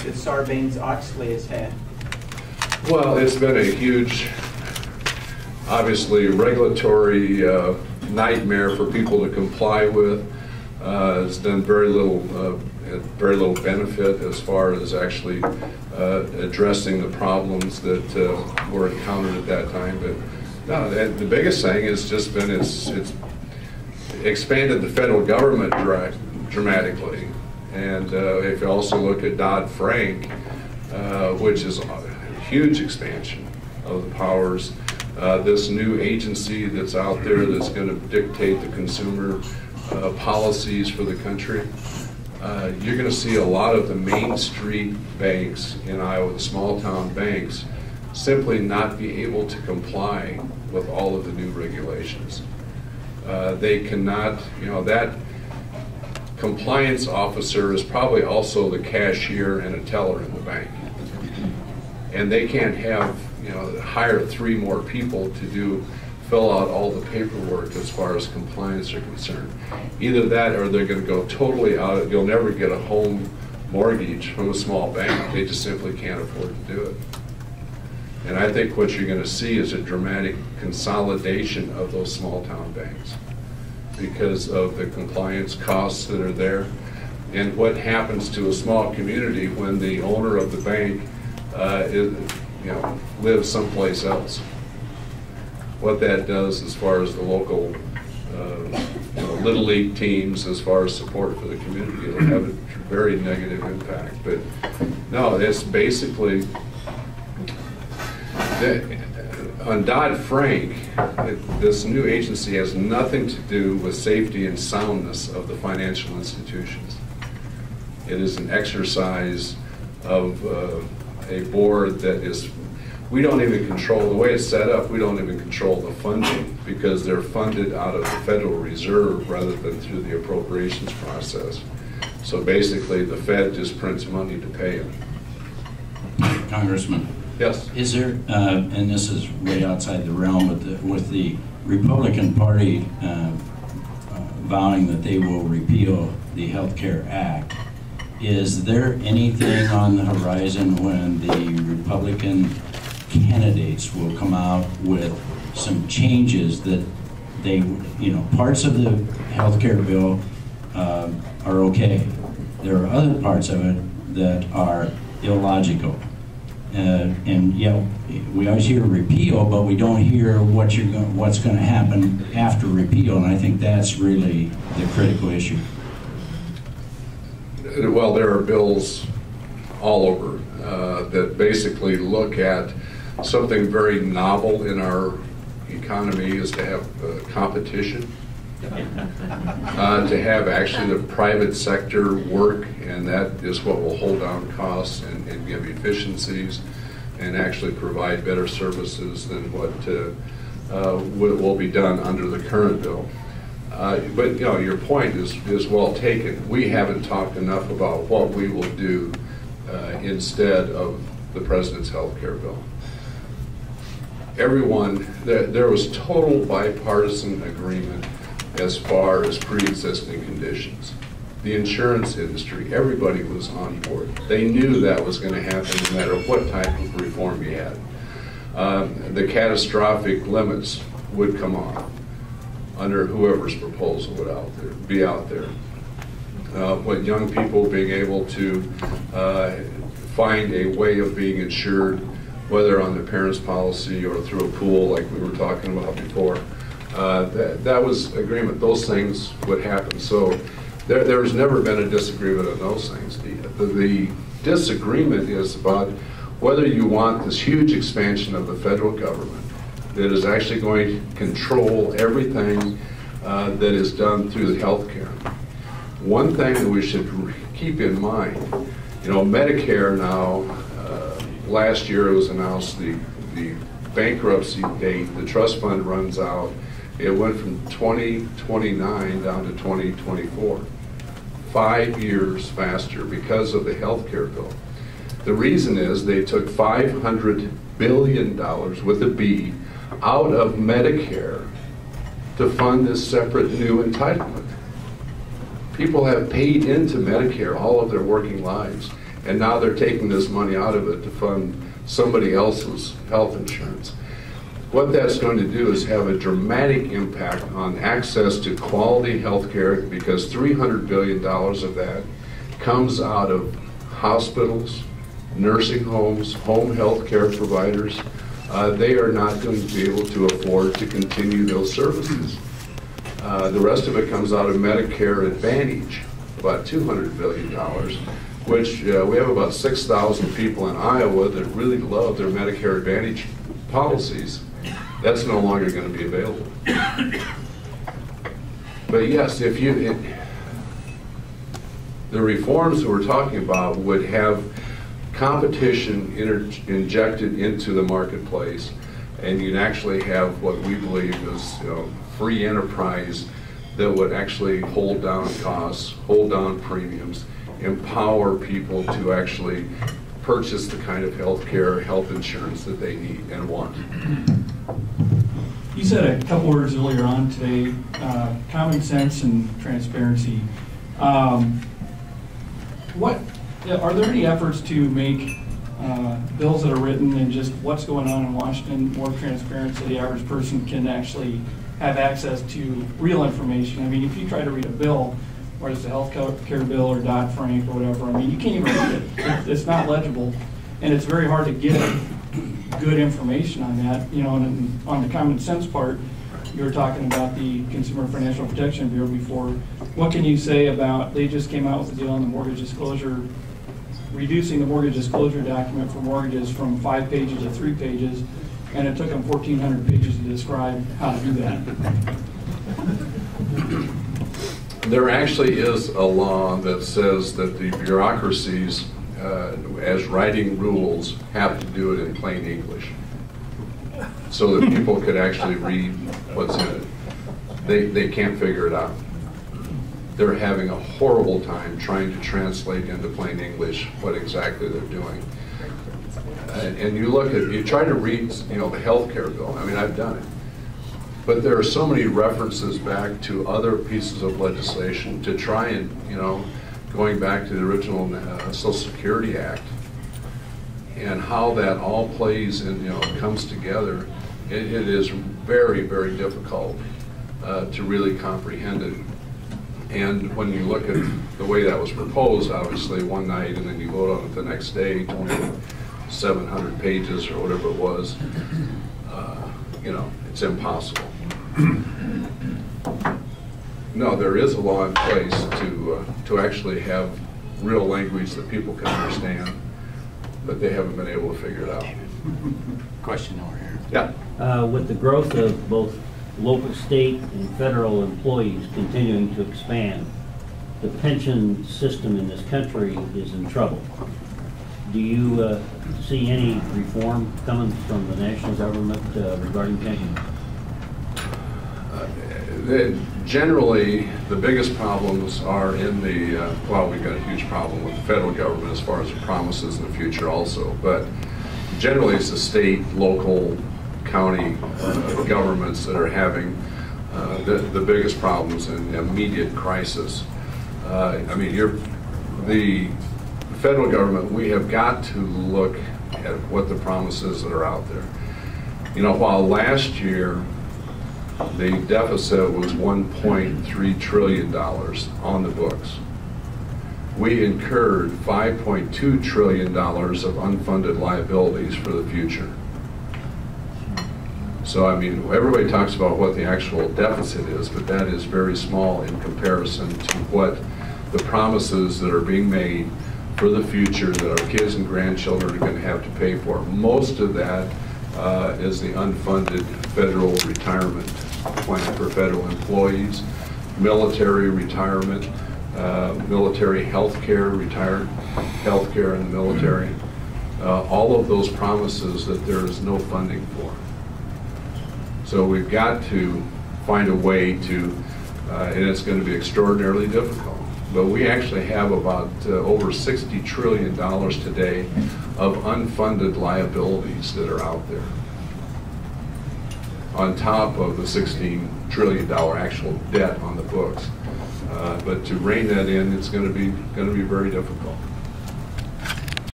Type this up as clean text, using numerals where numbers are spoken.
that Sarbanes-Oxley has had? Well, it's been a huge, obviously, regulatory nightmare for people to comply with. It's done very little benefit as far as actually addressing the problems that were encountered at that time. But no, the biggest thing has just been it's expanded the federal government dramatically. And if you also look at Dodd-Frank, which is a huge expansion of the powers, this new agency that's out there that's going to dictate the consumer policies for the country, you're going to see a lot of the Main Street banks in Iowa, the small town banks, simply not be able to comply with all of the new regulations. They cannot, that compliance officer is probably also the cashier and a teller in the bank. And they can't have, hire 3 more people to fill out all the paperwork as far as compliance are concerned. Either that or they're going to go totally out of, you'll never get a home mortgage from a small bank. They just simply can't afford to do it. And I think what you're going to see is a dramatic consolidation of those small town banks because of the compliance costs that are there. And what happens to a small community when the owner of the bank lives someplace else. What that does as far as the local Little League teams, as far as support for the community, it'll have a very negative impact. But no, it's basically, on Dodd-Frank, this new agency has nothing to do with safety and soundness of the financial institutions. It is an exercise of a board that is, we don't even control, the way it's set up, we don't even control the funding because they're funded out of the Federal Reserve rather than through the appropriations process. So basically the Fed just prints money to pay them. Congressman. Yes. Is there, and this is way outside the realm, but with the Republican Party vowing that they will repeal the Health Care Act, is there anything on the horizon when the Republican candidates will come out with some changes that they, parts of the health care bill are okay. There are other parts of it that are illogical. And yeah, we always hear repeal, but we don't hear what's going to happen after repeal, and I think that's really the critical issue. Well, there are bills all over that basically look at something very novel in our economy is to have competition, to have actually the private sector work, and that is what will hold down costs and give efficiencies and actually provide better services than what will be done under the current bill. But your point is well taken. We haven't talked enough about what we will do instead of the President's health care bill. Everyone, there was total bipartisan agreement as far as pre-existing conditions. The insurance industry, everybody was on board. They knew that was going to happen no matter what type of reform you had. The catastrophic limits would come off under whoever's proposal would be out there. With young people being able to find a way of being insured, whether on the parents' policy or through a pool like we were talking about before, that was agreement. Those things would happen. So there's never been a disagreement on those things. The disagreement is about whether you want this huge expansion of the federal government that is actually going to control everything that is done through the health care. One thing that we should keep in mind, Medicare now, last year it was announced the bankruptcy date, the trust fund runs out. It went from 2029 down to 2024. 5 years faster because of the health care bill. The reason is they took $500 billion with a B out of Medicare to fund this separate new entitlement. People have paid into Medicare all of their working lives, And now they're taking this money out of it to fund somebody else's health insurance. What that's going to do is have a dramatic impact on access to quality health care, because $300 billion of that comes out of hospitals, nursing homes, home health care providers. They are not going to be able to afford to continue those services. The rest of it comes out of Medicare Advantage, about $200 billion, which we have about 6,000 people in Iowa that really love their Medicare Advantage policies. That's no longer going to be available. But yes, if the reforms we're talking about would have competition injected into the marketplace, and you'd actually have what we believe is free enterprise that would actually hold down costs, hold down premiums, empower people to actually purchase the kind of health care, health insurance that they need and want. You said a couple words earlier on today, common sense and transparency. Are there any efforts to make bills that are written and just what's going on in Washington more transparent so the average person can actually have access to real information? I mean, if you try to read a bill, whether it's a health care bill or Dodd-Frank or whatever, I mean, you can't even read it. It's not legible, and it's very hard to get good information on that. And on the common sense part, you were talking about the Consumer Financial Protection Bureau before. What can you say about, they just came out with a deal on the mortgage disclosure, reducing the mortgage disclosure document for mortgages from 5 pages to 3 pages, and it took them 1,400 pages to describe how to do that. There actually is a law that says that the bureaucracies, as writing rules, have to do it in plain English, so that people could actually read what's in it. They can't figure it out. They're having a horrible time trying to translate into plain English what exactly they're doing. And you try to read, the health care bill. I mean, I've done it. But there are so many references back to other pieces of legislation to try and, going back to the original Social Security Act and how that all plays and, comes together. It is very, very difficult to really comprehend it. And when you look at the way that was proposed, obviously one night, and then you vote on it the next day, 700 pages or whatever it was, it's impossible. No, there is a law in place to actually have real language that people can understand, but they haven't been able to figure it out. Question over here. Yeah. With the growth of both local, state, and federal employees continuing to expand, the pension system in this country is in trouble. Do you see any reform coming from the national government regarding pensions? Generally, the biggest problems are in the, we've got a huge problem with the federal government as far as the promises in the future also, but generally it's the state, local, county governments that are having the biggest problems and immediate crisis. I mean, the federal government, we have got to look at what the promises that are out there. While last year the deficit was $1.3 trillion on the books, we incurred $5.2 trillion of unfunded liabilities for the future. So, I mean, everybody talks about what the actual deficit is, but that is very small in comparison to what the promises that are being made for the future that our kids and grandchildren are going to have to pay for. Most of that is the unfunded federal retirement plan for federal employees, military retirement, military health care, retired health care in the military, all of those promises that there is no funding for. So we've got to find a way to, and it's going to be extraordinarily difficult, but we actually have about over $60 trillion today of unfunded liabilities that are out there, on top of the $16 trillion actual debt on the books. But to rein that in, it's going to be very difficult.